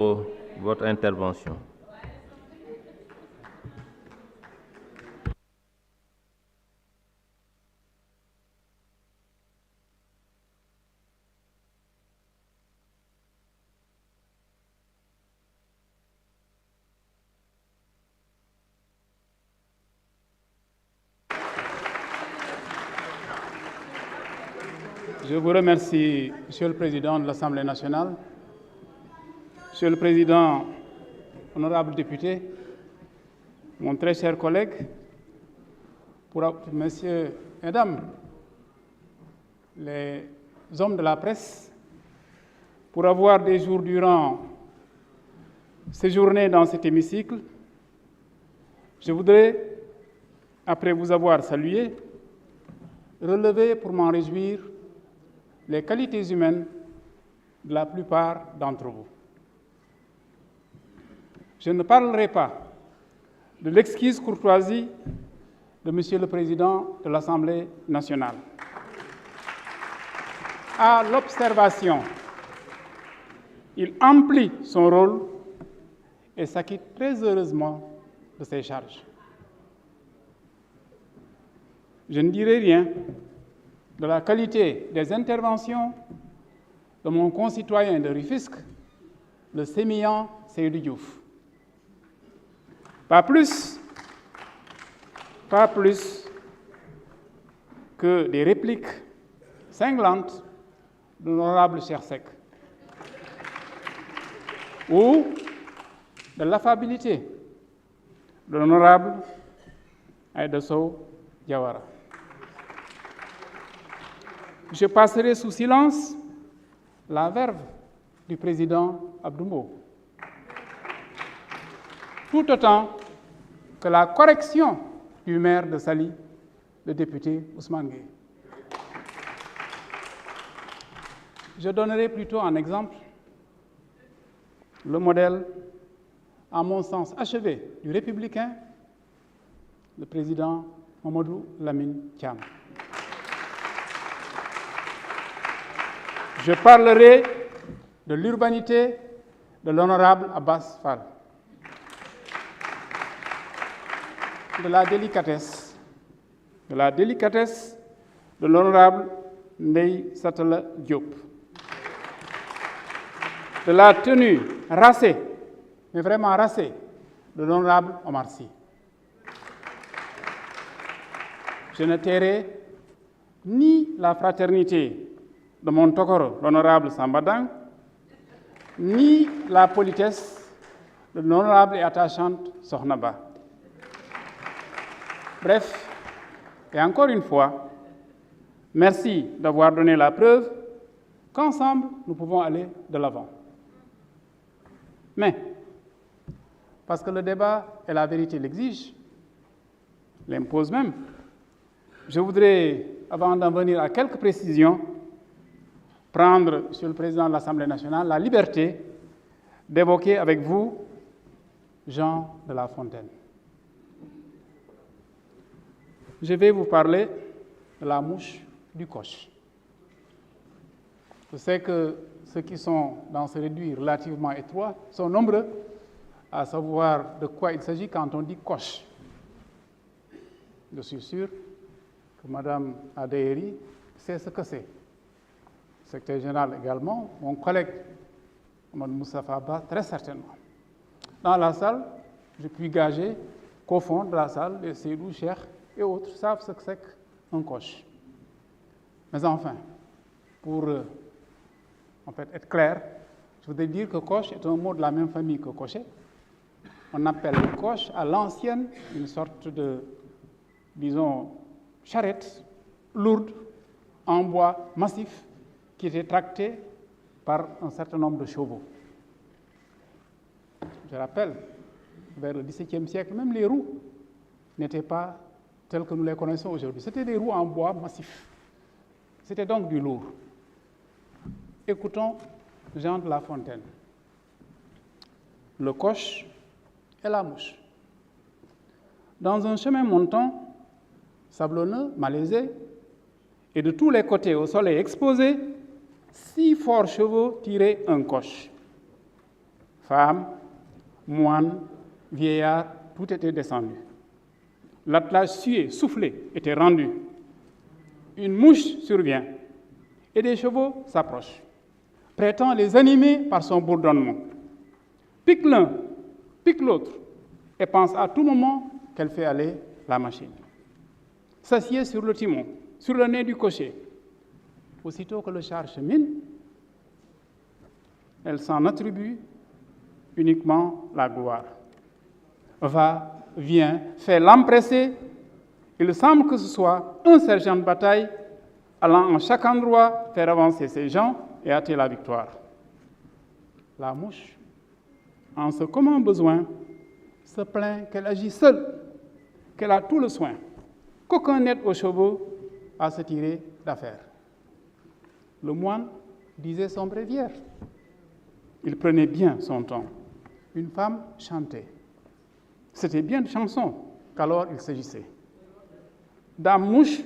pour votre intervention. Je vous remercie, Monsieur le Président de l'Assemblée nationale, Monsieur le Président, honorables députés, mon très cher collègue, Messieurs et Mesdames, les hommes de la presse, pour avoir des jours durant séjourné dans cet hémicycle, je voudrais, après vous avoir salué, relever pour m'en réjouir les qualités humaines de la plupart d'entre vous. Je ne parlerai pas de l'exquise courtoisie de Monsieur le Président de l'Assemblée nationale. À l'observation, il emplit son rôle et s'acquitte très heureusement de ses charges. Je ne dirai rien de la qualité des interventions de mon concitoyen de Rufisque, le sémillant Seydou Diouf. Pas plus que des répliques cinglantes de l'honorable Cheikh Seck ou de l'affabilité de l'honorable Aïda Sow Diawara. Je passerai sous silence la verve du président Abdou Mbow, tout autant que la correction du maire de Saly, le député Ousmane Gueye. Je donnerai plutôt en exemple le modèle, à mon sens achevé, du républicain, le président Mamadou Lamine Thiam. Je parlerai de l'urbanité de l'honorable Abbas Fall, de la délicatesse de l'honorable Ndeye Satala Diop, de la tenue racée, mais vraiment racée, de l'honorable Omar Sy. Je ne tairai ni la fraternité de mon tokoro, l'honorable Sambadang, ni la politesse de l'honorable et attachante Sohnaba. Bref, et encore une fois, merci d'avoir donné la preuve qu'ensemble, nous pouvons aller de l'avant. Mais, parce que le débat et la vérité l'exigent, l'imposent même, je voudrais, avant d'en venir à quelques précisions, prendre, Monsieur le Président de l'Assemblée nationale, la liberté d'évoquer avec vous Jean de La Fontaine. Je vais vous parler de la mouche du coche. Je sais que ceux qui sont dans ce réduit relativement étroit sont nombreux à savoir de quoi il s'agit quand on dit coche. Je suis sûr que Mme Adéheri sait ce que c'est. Secrétaire général également, mon collègue Mme Moustapha Abba, très certainement. Dans la salle, je puis gager qu'au fond de la salle, les Seydou, Cheikh et autres savent ce que c'est qu'un coche. Mais enfin, pour être clair, je voudrais dire que coche est un mot de la même famille que cocher. On appelle coche à l'ancienne une sorte de, disons, charrette lourde en bois massif qui était tractée par un certain nombre de chevaux. Je rappelle, vers le XVIIe siècle, même les roues n'étaient pas telles que nous les connaissons aujourd'hui. C'était des roues en bois massif. C'était donc du lourd. Écoutons Jean de La Fontaine. Le coche et la mouche. Dans un chemin montant, sablonneux, malaisé, et de tous les côtés au soleil exposé, 6 forts chevaux tiraient un coche. Femmes, moines, vieillards, tout était descendu. L'attelage sué, soufflé, était rendu. Une mouche survient et des chevaux s'approchent, prétend les animer par son bourdonnement. Pique l'un, pique l'autre, et pense à tout moment qu'elle fait aller la machine. S'assied sur le timon, sur le nez du cocher. Aussitôt que le char chemine, elle s'en attribue uniquement la gloire. Va, vient, fait l'empresser. Il semble que ce soit un sergent de bataille allant en chaque endroit faire avancer ses gens et hâter la victoire. La mouche, en ce commun besoin, se plaint qu'elle agit seule, qu'elle a tout le soin, qu'aucun n'aide aux chevaux à se tirer d'affaire. Le moine disait son bréviaire. Il prenait bien son temps. Une femme chantait. C'était bien de chansons qu'alors il s'agissait. Dame mouche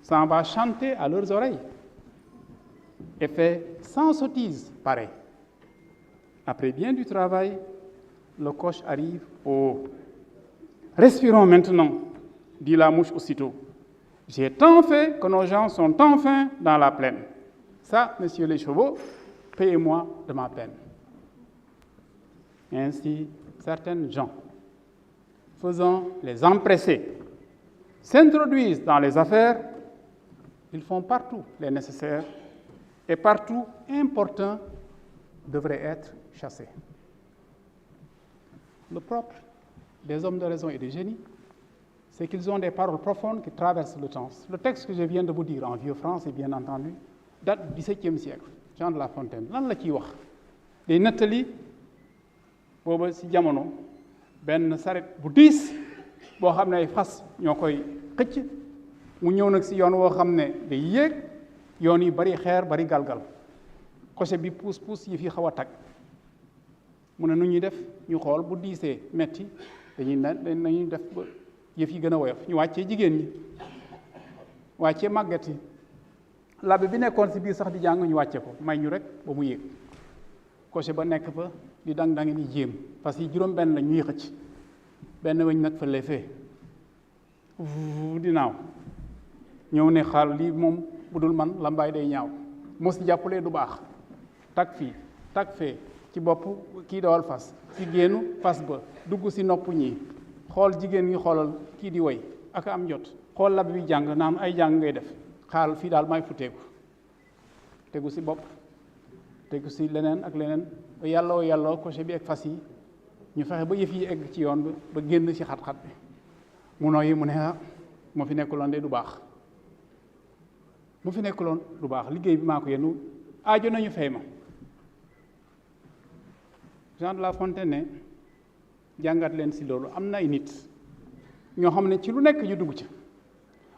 s'en va chanter à leurs oreilles et fait sans sottise pareil. Après bien du travail, le coche arrive au haut. Respirons maintenant, dit la mouche aussitôt. J'ai tant fait que nos gens sont enfin dans la plaine. Ça, messieurs les chevaux, payez-moi de ma peine. Ainsi, certaines gens, faisant les empressés, s'introduisent dans les affaires, ils font partout les nécessaires et partout importuns devraient être chassés. Le propre des hommes de raison et des génies, c'est qu'ils ont des paroles profondes qui traversent le temps. Le texte que je viens de vous dire en vieux français, bien entendu, date du XVIIe siècle, Jean de La Fontaine. Lan la ciy wax day nettali booba si jamono benn saret bu diis boo xam ne ay fas ñoo koy xëcc mu ñëw nag si yoon woo xam ne day yéeg yoon yi bari xeer bari galgal coche bi puus puus yi fi xaw a tag mu ne nu ñuy def ñu xool bu diisee metti dañuy def ba yëf yi gën a woyof ñu wàccee jigéen ñi wàccee màgget yi labbe bi nekkoon si biir sax di jàng ñu wàcce ko may ñu rek ba mu yéeg coche ba nekk fa di dang-dangi ni jéem parce que juróom benn la ñuy xëcc benn weñ nag fa lay fee di naaw ñëw ne xaal lii moom bu dul man lambaay day ñaaw mos jàppalee du baax tag fii tag fee ci bopp kii dawal fas ci génnu fas ba dugg si nopp ñi xool jigéen ñi xoolal kii di woy ak am jot xool labbe bi jàng naan ay jàng ngay def xaal fii daal may futteeku tegu si bopp tegu si leneen ak leneen ba yàlloo coche bi ak fas yi ñu fexe ba yëf yi egg ci yoon ba génn ci xat-xat bi mu nooyi mu ne moo fi nekkuloon de du baax mu fi nekkuloon du baax liggéey bi maa ko yenu aajo nañu fay ma Jean de La Fontaine ne jàngat leen si loolu am na ay nit ñoo xam ne ci lu nekk ñu dugg ca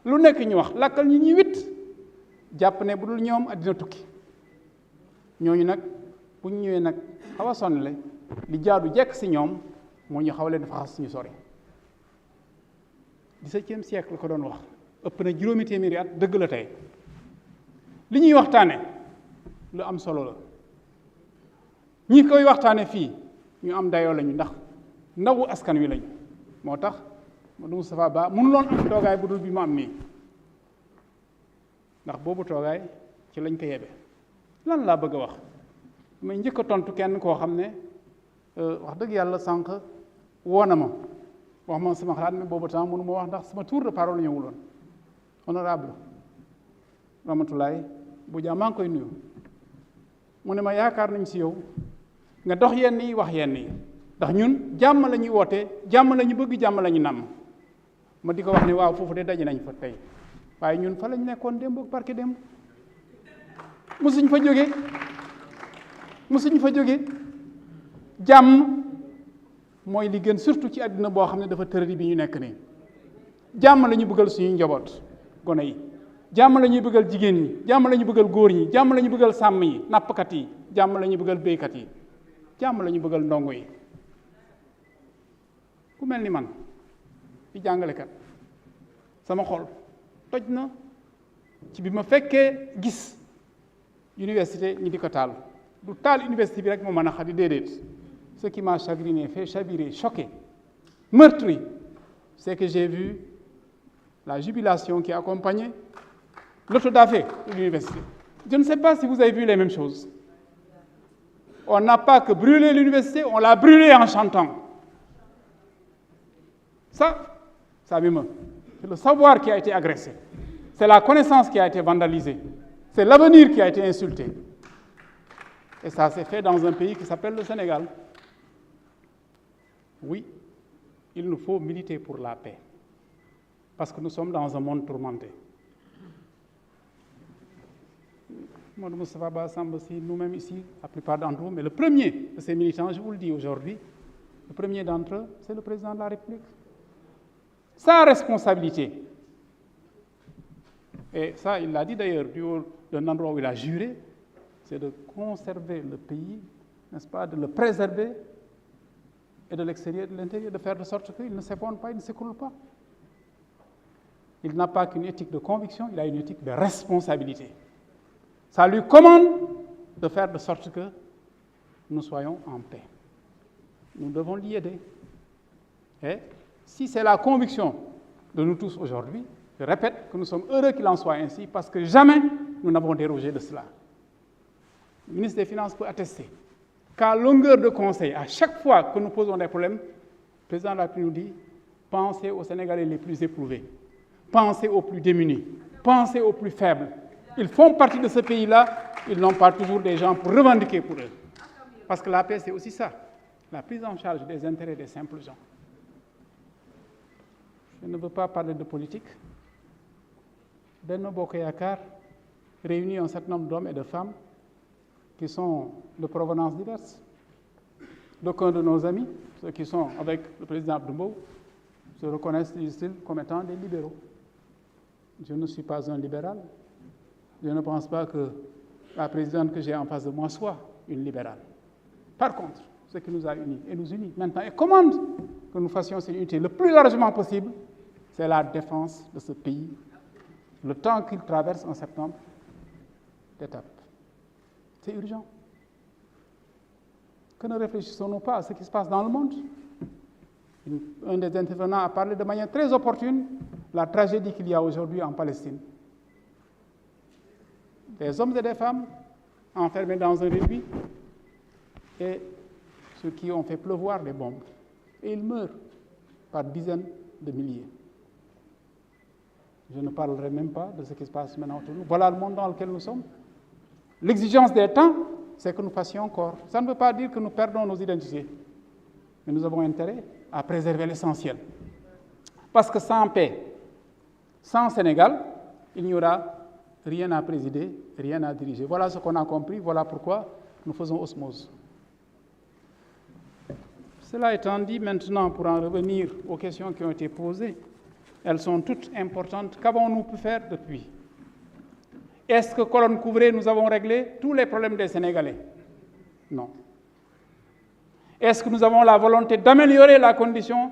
lu nekk ñu wax lakkal ñi ñuy witt jàpp ne bu dul ñoom àddina tukki ñooñu nag bu ñu ñëwee nag xaw a sonnle li jaadu jekk si ñoom moo ñu xaw leen faxas suñu sori 17e siècle ko doon wax ëpp na juróomi téeméeri at dëgg la tey li ñuy waxtaane lu am solo la ñi koy waxtaane fii ñu am dayoo lañu ndax ndawu askan wi lañu moo tax Modou Moustapha Ba mënuloon am toogaay bu dul bi mu am nii ndax boobu toogaay ci lañ ko yebe lan laa bëgg a wax may njëkk a tontu kenn koo xam ne wax dëgg yàlla sànq woo na ma wax ma sama xalaat mais boobu temps mënu ma wax ndax sama tour de parole ñëwuloon honorable Ramatoulaye Boudia maa ngi koy nuyu mu ne ma yaakaar nañ si yow nga dox yenn yi wax yenn yi ndax ñun jàmm la ñuy woote jàmm la ñu bëgg jàmm la ñu namm ma di ko wax ne waaw foofu de daje nañ fa tey waaye ñun fa lañ nekkoon démb ak barke démb musuñ fa jóge jàmm mooy li gën surtout ci àddina boo xam ne dafa tëradi bi ñu nekk nii jàmm la ñu bëggal suñuy njaboot gone yi jàmm la ñuy bëggal jigéen ñi jàmm la ñu bëggal góor ñi jàmm la ñu bëggal sàmm yi nappkat yi jàmm la ñu bëggal béykat yi jàmm la ñu bëggal ndongo yi ku mel ni man di jàngalekat sama xol toj na ci bi ma fekkee gis université ñi di ko taal du taal université bi rek moo mën a xadi déedéet ce qui m'a chagriné, fait chavirer, choqué, meurtri, c'est que j'ai vu la jubilation qui accompagnait l'autodafé de l'université. Je ne sais pas si vous avez vu les mêmes choses. On n'a pas que brûlé l'université, on l'a brûlée en chantant. Ça m'émeut. C'est le savoir qui a été agressé. C'est la connaissance qui a été vandalisée. C'est l'avenir qui a été insulté. Et ça s'est fait dans un pays qui s'appelle le Sénégal. Oui, il nous faut militer pour la paix. Parce que nous sommes dans un monde tourmenté. Mme Moustapha Ba semble aussi, nous-mêmes ici, la plupart d'entre vous, mais le premier de ces militants, je vous le dis aujourd'hui, le premier d'entre eux, c'est le président de la République. Sa responsabilité, et ça, il l'a dit d'ailleurs du haut d'un endroit où il a juré, c'est de conserver le pays, n'est-ce pas, de le préserver, et de l'extérieur, de l'intérieur, de faire de sorte qu'il ne s'effondre pas, il ne s'écroule pas. Il n'a pas qu'une éthique de conviction, il a une éthique de responsabilité. Ça lui commande de faire de sorte que nous soyons en paix. Nous devons l'y aider. Et si c'est la conviction de nous tous aujourd'hui, je répète que nous sommes heureux qu'il en soit ainsi parce que jamais nous n'avons dérogé de cela. Le ministre des Finances peut attester qu'à longueur de conseil, à chaque fois que nous posons des problèmes, le président de la République nous dit « Pensez aux Sénégalais les plus éprouvés, pensez aux plus démunis, pensez aux plus faibles. Ils font partie de ce pays-là, ils n'ont pas toujours des gens pour revendiquer pour eux. » Parce que la paix, c'est aussi ça, la prise en charge des intérêts des simples gens. Je ne veux pas parler de politique. Benno Bokk Yakaar réunit un certain nombre d'hommes et de femmes qui sont de provenance diverses. D'aucuns de nos amis, ceux qui sont avec le président Abdou Mbow, se reconnaissent, disent-ils, comme étant des libéraux. Je ne suis pas un libéral. Je ne pense pas que la présidente que j'ai en face de moi soit une libérale. Par contre, ce qui nous a unis et nous unit maintenant et commande que nous fassions cette unité le plus largement possible, c'est la défense de ce pays, le temps qu'il traverse un certain nombre d'étapes. C'est urgent. Que ne réfléchissons-nous pas à ce qui se passe dans le monde? Un des intervenants a parlé de manière très opportune de la tragédie qu'il y a aujourd'hui en Palestine. Des hommes et des femmes enfermés dans un réduit et ceux qui ont fait pleuvoir des bombes. Et ils meurent par dizaines de milliers. Je ne parlerai même pas de ce qui se passe maintenant autour de nous. Voilà le monde dans lequel nous sommes. L'exigence des temps, c'est que nous fassions encore. Ça ne veut pas dire que nous perdons nos identités, mais nous avons intérêt à préserver l'essentiel. Parce que sans paix, sans Sénégal, il n'y aura rien à présider, rien à diriger. Voilà ce qu'on a compris, voilà pourquoi nous faisons osmose. Cela étant dit, maintenant, pour en revenir aux questions qui ont été posées, elles sont toutes importantes. Qu'avons-nous pu faire depuis? Est-ce que colonne couvrée, nous avons réglé tous les problèmes des Sénégalais? Non. Est-ce que nous avons la volonté d'améliorer la condition,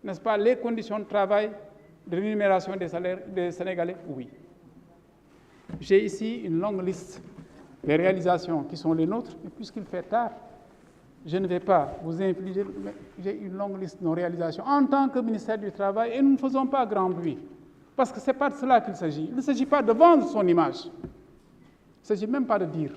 n'est-ce pas, les conditions de travail, de rémunération des salaires des Sénégalais? Oui. J'ai ici une longue liste des réalisations qui sont les nôtres, et puisqu'il fait tard, je ne vais pas vous infliger, mais j'ai une longue liste de nos réalisations en tant que ministère du Travail, et nous ne faisons pas grand bruit, parce que ce n'est pas de cela qu'il s'agit. Il ne s'agit pas de vendre son image. Il ne s'agit même pas de dire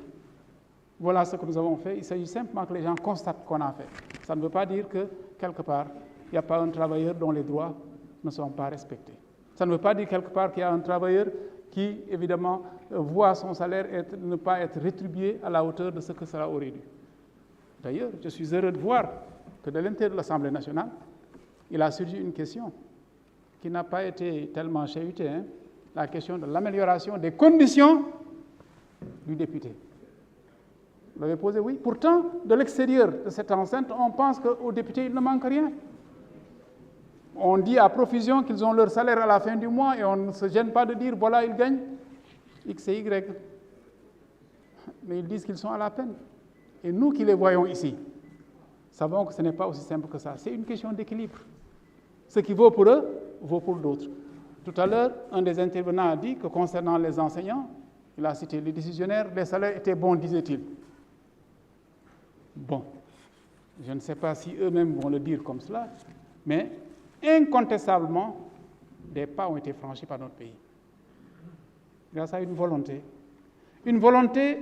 voilà ce que nous avons fait. Il s'agit simplement que les gens constatent qu'on a fait. Ça ne veut pas dire que, quelque part, il n'y a pas un travailleur dont les droits ne sont pas respectés. Ça ne veut pas dire quelque part qu'il y a un travailleur qui, évidemment, voit son salaire ne pas être rétribué à la hauteur de ce que cela aurait dû. D'ailleurs, je suis heureux de voir que de l'intérieur de l'Assemblée nationale, il a surgi une question qui n'a pas été tellement chahutée, la question de l'amélioration des conditions du député. Vous l'avez posé, oui. Pourtant, de l'extérieur de cette enceinte, on pense qu'aux députés, il ne manque rien. On dit à profusion qu'ils ont leur salaire à la fin du mois et on ne se gêne pas de dire, voilà, ils gagnent X et Y. Mais ils disent qu'ils sont à la peine. Et nous qui les voyons ici, savons que ce n'est pas aussi simple que ça. C'est une question d'équilibre. Ce qui vaut pour eux, vaut pour d'autres. Tout à l'heure, un des intervenants a dit que concernant les enseignants, il a cité les décisionnaires, les salaires étaient bons, disait-il. Bon. je ne sais pas si eux-mêmes vont le dire comme cela, mais incontestablement, des pas ont été franchis par notre pays. Grâce à une volonté. Une volonté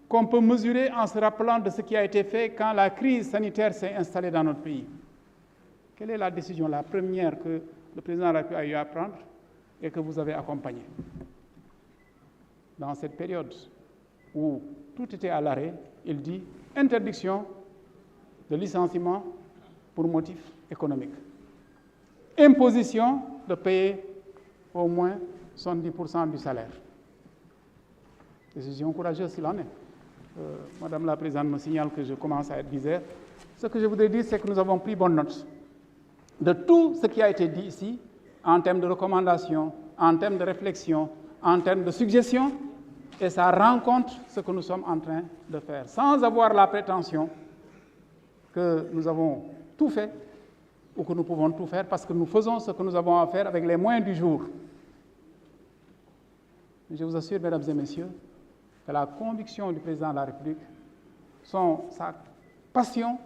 qu'on peut mesurer en se rappelant de ce qui a été fait quand la crise sanitaire s'est installée dans notre pays. Quelle est la décision, la première que le président de la République a eu à prendre et que vous avez accompagnée? Dans cette période où tout était à l'arrêt, il dit interdiction de licenciement pour motif économique. Imposition de payer au moins 70% du salaire. Décision courageuse s'il en est. Madame la Présidente me signale que je commence à être bizarre. Ce que je voudrais dire, c'est que nous avons pris bonne note de tout ce qui a été dit ici en termes de recommandations, en termes de réflexion, en termes de suggestions, et ça rencontre ce que nous sommes en train de faire, sans avoir la prétention que nous avons tout fait ou que nous pouvons tout faire, parce que nous faisons ce que nous avons à faire avec les moyens du jour. Je vous assure, mesdames et messieurs, que la conviction du président de la République, sa passion,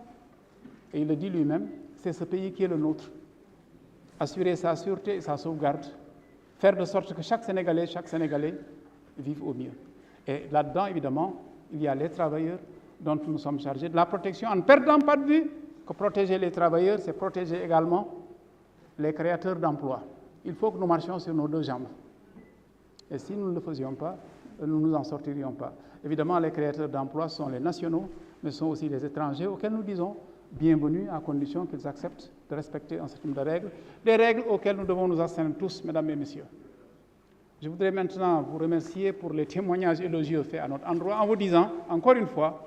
et il le dit lui-même, c'est ce pays qui est le nôtre. Assurer sa sûreté et sa sauvegarde, faire de sorte que chaque Sénégalais vive au mieux. Et là-dedans, évidemment, il y a les travailleurs dont nous sommes chargés de la protection, en ne perdant pas de vue que protéger les travailleurs, c'est protéger également les créateurs d'emplois. Il faut que nous marchions sur nos deux jambes. Et si nous ne le faisions pas, nous ne nous en sortirions pas. Évidemment, les créateurs d'emplois sont les nationaux, mais sont aussi les étrangers auxquels nous disons bienvenue à condition qu'ils acceptent de respecter un certain nombre de règles, des règles auxquelles nous devons nous astreindre tous, mesdames et messieurs. Je voudrais maintenant vous remercier pour les témoignages élogieux faits à notre endroit en vous disant, encore une fois,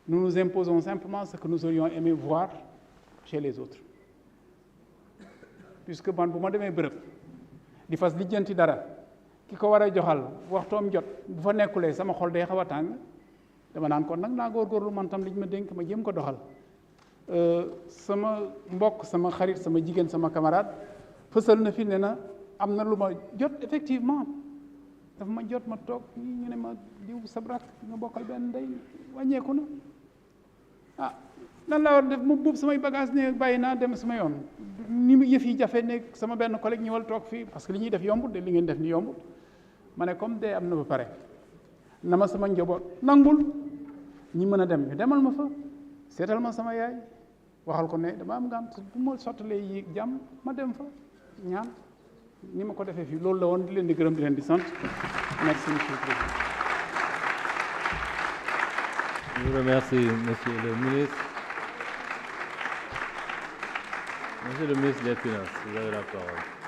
nous nous imposons simplement ce que nous aurions aimé voir chez les autres. Puisque man bu ma demee bërëb di fas lijjanti dara ki ko war a joxal waxtoom jot bu fa nekkulee sama xol day xaw a tàng dama naan kon nag naa góorgóorlu man tam li ñu ma dénk ma jéem ko doxal sama mbokk sama xarit sama jigéen sama camarade fësal na fi ne na am na lu ma jot effectivement dafa ma jot ma toog ñu ne ma diw sabrak nga bokkal benn ndey wàññeeku na ah lan laa war def mu buub samay bagage ne bàyyi naa dem sama yoon ni yëf yi jafe ne sama benn collègue ñëwal toog fii parce que li ñuy def yombut de li ngeen def ni yombut ma ne comme dee am na ba pare na ma sama njaboot nangul ñi mën a dem ñu demal ma fa seetal ma sama yaay waxal ko ne dama am ngànt bu ma sottalee yi jàmm ma dem fa ñaan ni ma ko defee fii loolu la woon di leen di gërëm di leen di sant merci monsieur le président. Je vous remercie, monsieur le ministre. Monsieur le ministre des Finances, vous avez la parole.